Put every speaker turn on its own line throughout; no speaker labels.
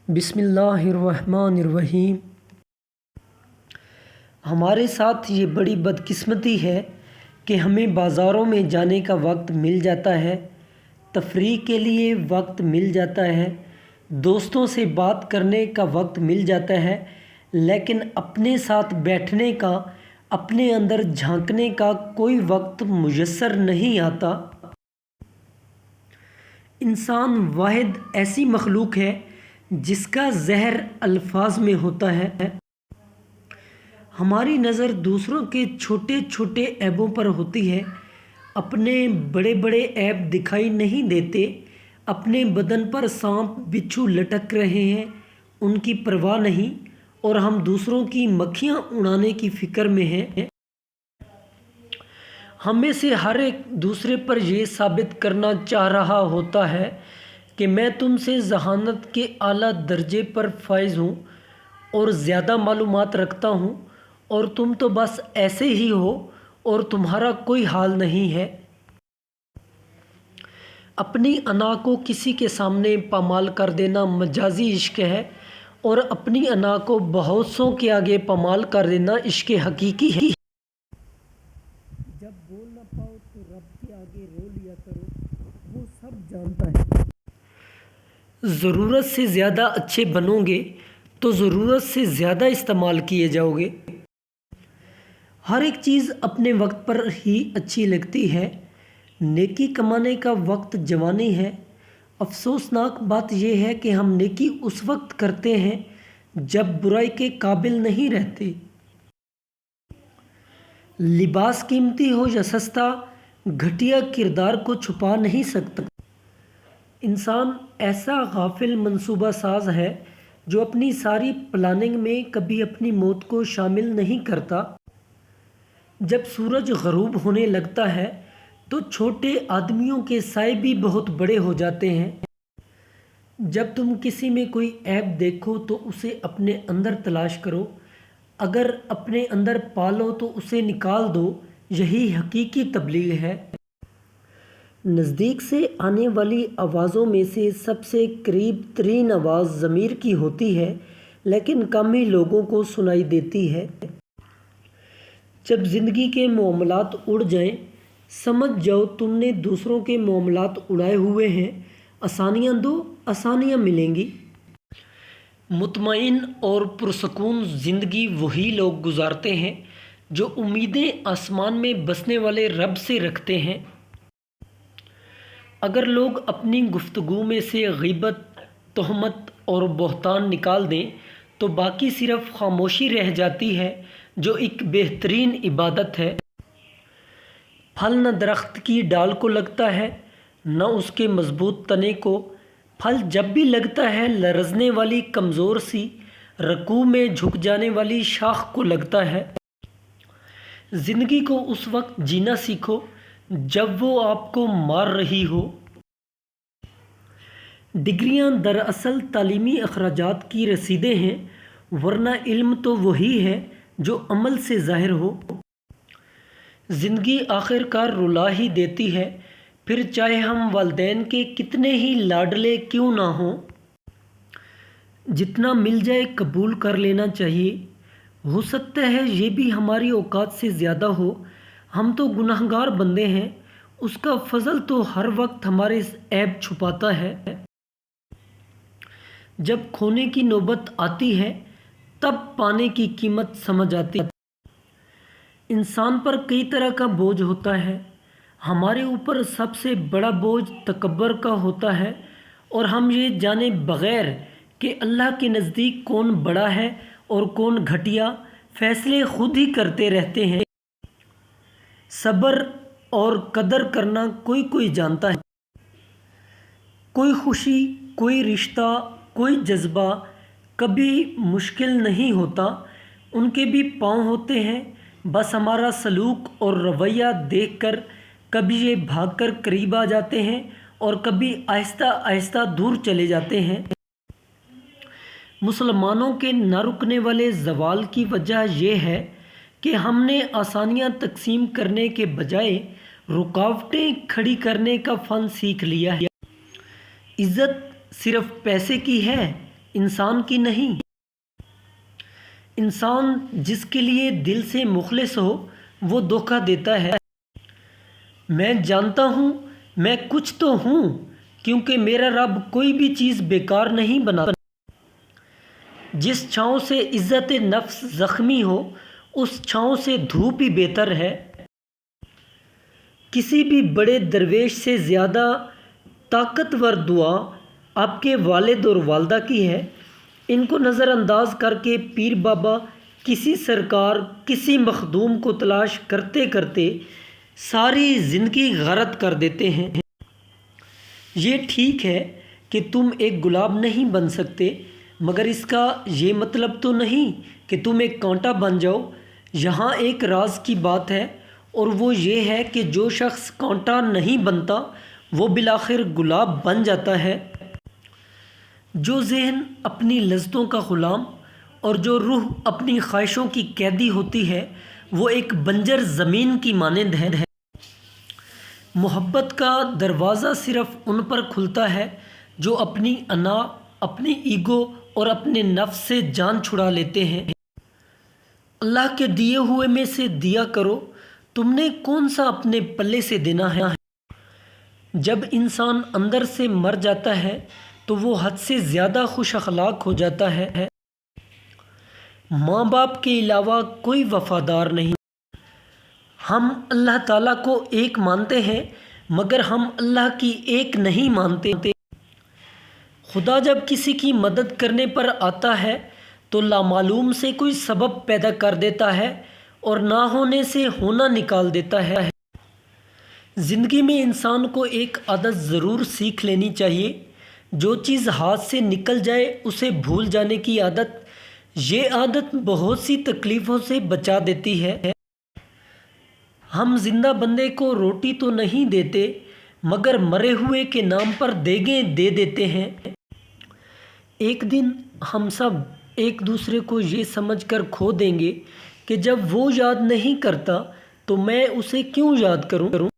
بسم اللہ الرحمن الرحیم۔ ہمارے ساتھ یہ بڑی بدقسمتی ہے کہ ہمیں بازاروں میں جانے کا وقت مل جاتا ہے، تفریح کے لیے وقت مل جاتا ہے، دوستوں سے بات کرنے کا وقت مل جاتا ہے، لیکن اپنے ساتھ بیٹھنے کا، اپنے اندر جھانکنے کا کوئی وقت میسر نہیں آتا۔ انسان واحد ایسی مخلوق ہے جس کا زہر الفاظ میں ہوتا ہے۔ ہماری نظر دوسروں کے چھوٹے چھوٹے عیبوں پر ہوتی ہے، اپنے بڑے بڑے عیب دکھائی نہیں دیتے۔ اپنے بدن پر سانپ بچھو لٹک رہے ہیں، ان کی پرواہ نہیں، اور ہم دوسروں کی مکھیاں اڑانے کی فکر میں ہیں۔ ہم میں سے ہر ایک دوسرے پر یہ ثابت کرنا چاہ رہا ہوتا ہے کہ میں تم سے ذہانت کے اعلیٰ درجے پر فائز ہوں اور زیادہ معلومات رکھتا ہوں، اور تم تو بس ایسے ہی ہو اور تمہارا کوئی حال نہیں ہے۔ اپنی انا کو کسی کے سامنے پامال کر دینا مجازی عشق ہے، اور اپنی انا کو بہت سوں کے آگے پامال کر دینا عشق حقیقی ہے۔ جب بول نہ پاؤ تو رب کے آگے رو لیا کرو، وہ سب جانتا ہے۔ ضرورت سے زیادہ اچھے بنو گے تو ضرورت سے زیادہ استعمال کیے جاؤ گے۔ ہر ایک چیز اپنے وقت پر ہی اچھی لگتی ہے۔ نیکی کمانے کا وقت جوانی ہے۔ افسوسناک بات یہ ہے کہ ہم نیکی اس وقت کرتے ہیں جب برائی کے قابل نہیں رہتے۔ لباس قیمتی ہو یا سستا، گھٹیا کردار کو چھپا نہیں سکتا۔ انسان ایسا غافل منصوبہ ساز ہے جو اپنی ساری پلاننگ میں کبھی اپنی موت کو شامل نہیں کرتا۔ جب سورج غروب ہونے لگتا ہے تو چھوٹے آدمیوں کے سائے بھی بہت بڑے ہو جاتے ہیں۔ جب تم کسی میں کوئی عیب دیکھو تو اسے اپنے اندر تلاش کرو، اگر اپنے اندر پالو تو اسے نکال دو، یہی حقیقی تبلیغ ہے۔ نزدیک سے آنے والی آوازوں میں سے سب سے قریب ترین آواز ضمیر کی ہوتی ہے، لیکن کم ہی لوگوں کو سنائی دیتی ہے۔ جب زندگی کے معاملات اڑ جائیں، سمجھ جاؤ تم نے دوسروں کے معاملات اڑائے ہوئے ہیں۔ آسانیاں دو، آسانیاں ملیں گی۔ مطمئن اور پرسکون زندگی وہی لوگ گزارتے ہیں جو امیدیں آسمان میں بسنے والے رب سے رکھتے ہیں۔ اگر لوگ اپنی گفتگو میں سے غیبت، تہمت اور بہتان نکال دیں تو باقی صرف خاموشی رہ جاتی ہے، جو ایک بہترین عبادت ہے۔ پھل نہ درخت کی ڈال کو لگتا ہے، نہ اس کے مضبوط تنے کو۔ پھل جب بھی لگتا ہے لرزنے والی کمزور سی رکوع میں جھک جانے والی شاخ کو لگتا ہے۔ زندگی کو اس وقت جینا سیکھو جب وہ آپ کو مار رہی ہو۔ ڈگریاں دراصل تعلیمی اخراجات کی رسیدیں ہیں، ورنہ علم تو وہی ہے جو عمل سے ظاہر ہو۔ زندگی آخر کار رلا ہی دیتی ہے، پھر چاہے ہم والدین کے کتنے ہی لاڈلے کیوں نہ ہوں۔ جتنا مل جائے قبول کر لینا چاہیے۔ ہو سکتا ہے یہ بھی ہماری اوقات سے زیادہ ہو، ہم تو گنہگار بندے ہیں، اس کا فضل تو ہر وقت ہمارے عیب چھپاتا ہے۔ جب کھونے کی نوبت آتی ہے تب پانے کی قیمت سمجھ آتی ہے۔ انسان پر کئی طرح کا بوجھ ہوتا ہے۔ ہمارے اوپر سب سے بڑا بوجھ تکبر کا ہوتا ہے، اور ہم یہ جانے بغیر کہ اللہ کے نزدیک کون بڑا ہے اور کون گھٹیا، فیصلے خود ہی کرتے رہتے ہیں۔ صبر اور قدر کرنا کوئی کوئی جانتا ہے۔ کوئی خوشی، کوئی رشتہ، کوئی جذبہ کبھی مشکل نہیں ہوتا، ان کے بھی پاؤں ہوتے ہیں، بس ہمارا سلوک اور رویہ دیکھ کر کبھی یہ بھاگ کر قریب آ جاتے ہیں اور کبھی آہستہ آہستہ دور چلے جاتے ہیں۔ مسلمانوں کے نہ رکنے والے زوال کی وجہ یہ ہے کہ ہم نے آسانیاں تقسیم کرنے کے بجائے رکاوٹیں کھڑی کرنے کا فن سیکھ لیا ہے۔ عزت صرف پیسے کی ہے انسان کی نہیں۔ انسان جس کے لیے دل سے مخلص ہو وہ دھوکہ دیتا ہے۔ میں جانتا ہوں میں کچھ تو ہوں، کیونکہ میرا رب کوئی بھی چیز بیکار نہیں بناتا۔ جس چھاؤں سے عزت نفس زخمی ہو اس چھاؤں سے دھوپ ہی بہتر ہے۔ کسی بھی بڑے درویش سے زیادہ طاقتور دعا آپ کے والد اور والدہ کی ہے۔ ان کو نظر انداز کر کے پیر بابا کسی سرکار کسی مخدوم کو تلاش کرتے کرتے ساری زندگی غارت کر دیتے ہیں۔ یہ ٹھیک ہے کہ تم ایک گلاب نہیں بن سکتے، مگر اس کا یہ مطلب تو نہیں کہ تم ایک کانٹا بن جاؤ۔ یہاں ایک راز کی بات ہے، اور وہ یہ ہے کہ جو شخص کانٹا نہیں بنتا وہ بالآخر گلاب بن جاتا ہے۔ جو ذہن اپنی لذتوں کا غلام اور جو روح اپنی خواہشوں کی قیدی ہوتی ہے وہ ایک بنجر زمین کی مانند ہے۔ محبت کا دروازہ صرف ان پر کھلتا ہے جو اپنی انا، اپنی ایگو اور اپنے نفس سے جان چھڑا لیتے ہیں۔ اللہ کے دیے ہوئے میں سے دیا کرو، تم نے کون سا اپنے پلے سے دینا ہے۔ جب انسان اندر سے مر جاتا ہے تو وہ حد سے زیادہ خوش اخلاق ہو جاتا ہے۔ ماں باپ کے علاوہ کوئی وفادار نہیں۔ ہم اللہ تعالیٰ کو ایک مانتے ہیں مگر ہم اللہ کی ایک نہیں مانتے۔ خدا جب کسی کی مدد کرنے پر آتا ہے تو لامعلوم سے کوئی سبب پیدا کر دیتا ہے اور نہ ہونے سے ہونا نکال دیتا ہے۔ زندگی میں انسان کو ایک عادت ضرور سیکھ لینی چاہیے۔ جو چیز ہاتھ سے نکل جائے اسے بھول جانے کی عادت۔ یہ عادت بہت سی تکلیفوں سے بچا دیتی ہے۔ ہم زندہ بندے کو روٹی تو نہیں دیتے مگر مرے ہوئے کے نام پر دیگیں دے دیتے ہیں۔ ایک دن ہم سب ایک دوسرے کو یہ سمجھ کر کھو دیں گے کہ جب وہ یاد نہیں کرتا تو میں اسے کیوں یاد کروں۔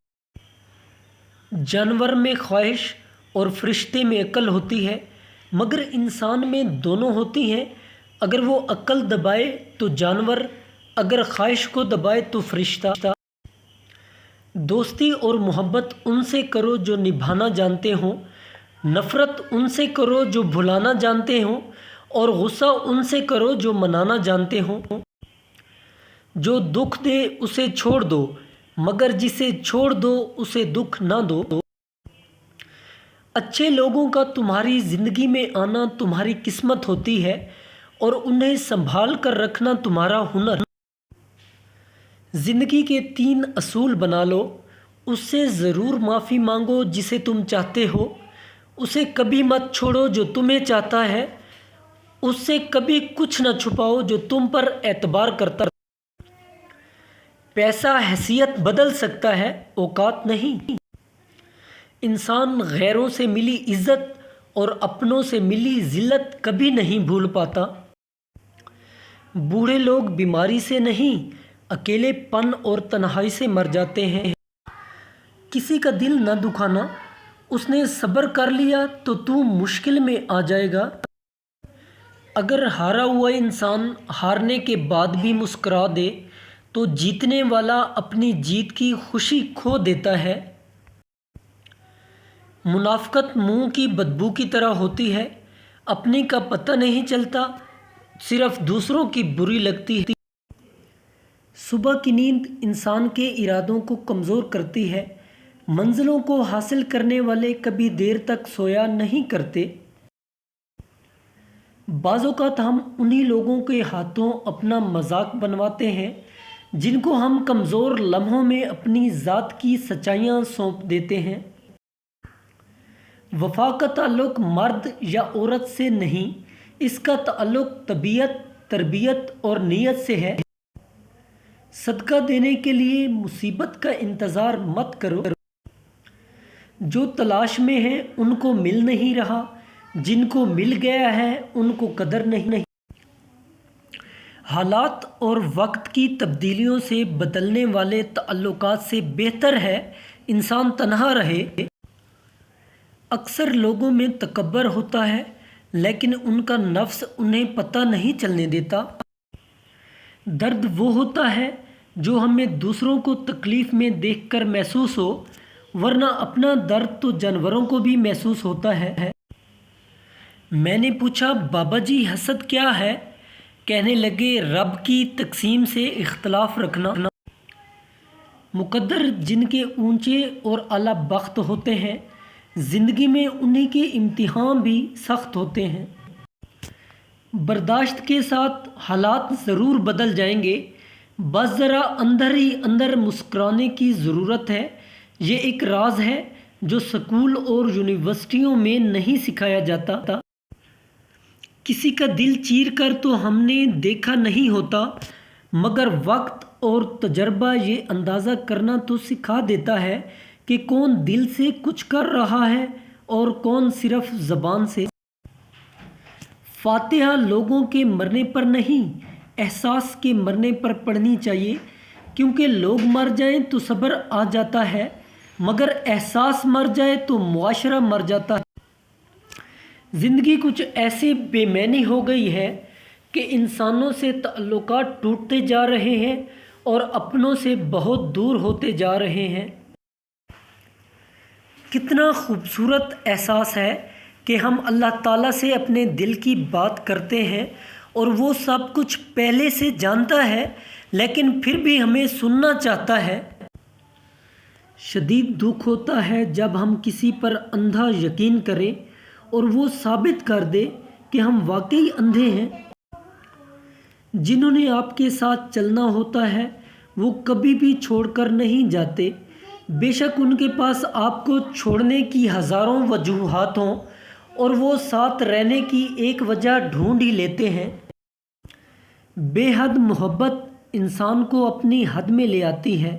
جانور میں خواہش اور فرشتے میں عقل ہوتی ہے، مگر انسان میں دونوں ہوتی ہیں۔ اگر وہ عقل دبائے تو جانور، اگر خواہش کو دبائے تو فرشتہ۔ دوستی اور محبت ان سے کرو جو نبھانا جانتے ہوں، نفرت ان سے کرو جو بھلانا جانتے ہوں، اور غصہ ان سے کرو جو منانا جانتے ہوں۔ جو دکھ دے اسے چھوڑ دو، مگر جسے چھوڑ دو اسے دکھ نہ دو۔ اچھے لوگوں کا تمہاری زندگی میں آنا تمہاری قسمت ہوتی ہے اور انہیں سنبھال کر رکھنا تمہارا ہنر۔ زندگی کے 3 اصول بنا لو۔ اس سے ضرور معافی مانگو جسے تم چاہتے ہو، اسے کبھی مت چھوڑو جو تمہیں چاہتا ہے، اس سے کبھی کچھ نہ چھپاؤ جو تم پر اعتبار کرتا۔ پیسہ حیثیت بدل سکتا ہے، اوقات نہیں۔ انسان غیروں سے ملی عزت اور اپنوں سے ملی ذلت کبھی نہیں بھول پاتا۔ بوڑھے لوگ بیماری سے نہیں، اکیلے پن اور تنہائی سے مر جاتے ہیں۔ کسی کا دل نہ دکھانا، اس نے صبر کر لیا تو تو مشکل میں آ جائے گا۔ اگر ہارا ہوا انسان ہارنے کے بعد بھی مسکرا دے تو جیتنے والا اپنی جیت کی خوشی کھو دیتا ہے۔ منافقت منہ کی بدبو کی طرح ہوتی ہے، اپنی کا پتہ نہیں چلتا، صرف دوسروں کی بری لگتی ہے۔ صبح کی نیند انسان کے ارادوں کو کمزور کرتی ہے۔ منزلوں کو حاصل کرنے والے کبھی دیر تک سویا نہیں کرتے۔ بعض اوقات ہم انہی لوگوں کے ہاتھوں اپنا مذاق بنواتے ہیں جن کو ہم کمزور لمحوں میں اپنی ذات کی سچائیاں سونپ دیتے ہیں۔ وفا کا تعلق مرد یا عورت سے نہیں، اس کا تعلق طبیعت، تربیت اور نیت سے ہے۔ صدقہ دینے کے لیے مصیبت کا انتظار مت کرو۔ جو تلاش میں ہیں ان کو مل نہیں رہا، جن کو مل گیا ہے ان کو قدر نہیں۔ حالات اور وقت کی تبدیلیوں سے بدلنے والے تعلقات سے بہتر ہے انسان تنہا رہے۔ اکثر لوگوں میں تکبر ہوتا ہے، لیکن ان کا نفس انہیں پتہ نہیں چلنے دیتا۔ درد وہ ہوتا ہے جو ہمیں دوسروں کو تکلیف میں دیکھ کر محسوس ہو، ورنہ اپنا درد تو جانوروں کو بھی محسوس ہوتا ہے۔ میں نے پوچھا، بابا جی حسد کیا ہے؟ کہنے لگے، رب کی تقسیم سے اختلاف رکھنا۔ مقدر جن کے اونچے اور اعلیٰ بخت ہوتے ہیں، زندگی میں انہی کے امتحان بھی سخت ہوتے ہیں۔ برداشت کے ساتھ حالات ضرور بدل جائیں گے، بس ذرا اندر ہی اندر مسکرانے کی ضرورت ہے۔ یہ ایک راز ہے جو سکول اور یونیورسٹیوں میں نہیں سکھایا جاتا۔ کسی کا دل چیر کر تو ہم نے دیکھا نہیں ہوتا، مگر وقت اور تجربہ یہ اندازہ کرنا تو سکھا دیتا ہے کہ کون دل سے کچھ کر رہا ہے اور کون صرف زبان سے۔ فاتحہ لوگوں کے مرنے پر نہیں، احساس کے مرنے پر پڑھنی چاہیے، کیونکہ لوگ مر جائیں تو صبر آ جاتا ہے، مگر احساس مر جائے تو معاشرہ مر جاتا ہے۔ زندگی کچھ ایسے بے معنی ہو گئی ہے کہ انسانوں سے تعلقات ٹوٹتے جا رہے ہیں اور اپنوں سے بہت دور ہوتے جا رہے ہیں۔ کتنا خوبصورت احساس ہے کہ ہم اللہ تعالیٰ سے اپنے دل کی بات کرتے ہیں اور وہ سب کچھ پہلے سے جانتا ہے، لیکن پھر بھی ہمیں سننا چاہتا ہے۔ شدید دکھ ہوتا ہے جب ہم کسی پر اندھا یقین کریں اور وہ ثابت کر دے کہ ہم واقعی اندھے ہیں۔ جنہوں نے آپ کے ساتھ چلنا ہوتا ہے وہ کبھی بھی چھوڑ کر نہیں جاتے، بے شک ان کے پاس آپ کو چھوڑنے کی ہزاروں وجوہات ہوں اور وہ ساتھ رہنے کی ایک وجہ ڈھونڈ ہی لیتے ہیں۔ بے حد محبت انسان کو اپنی حد میں لے آتی ہے۔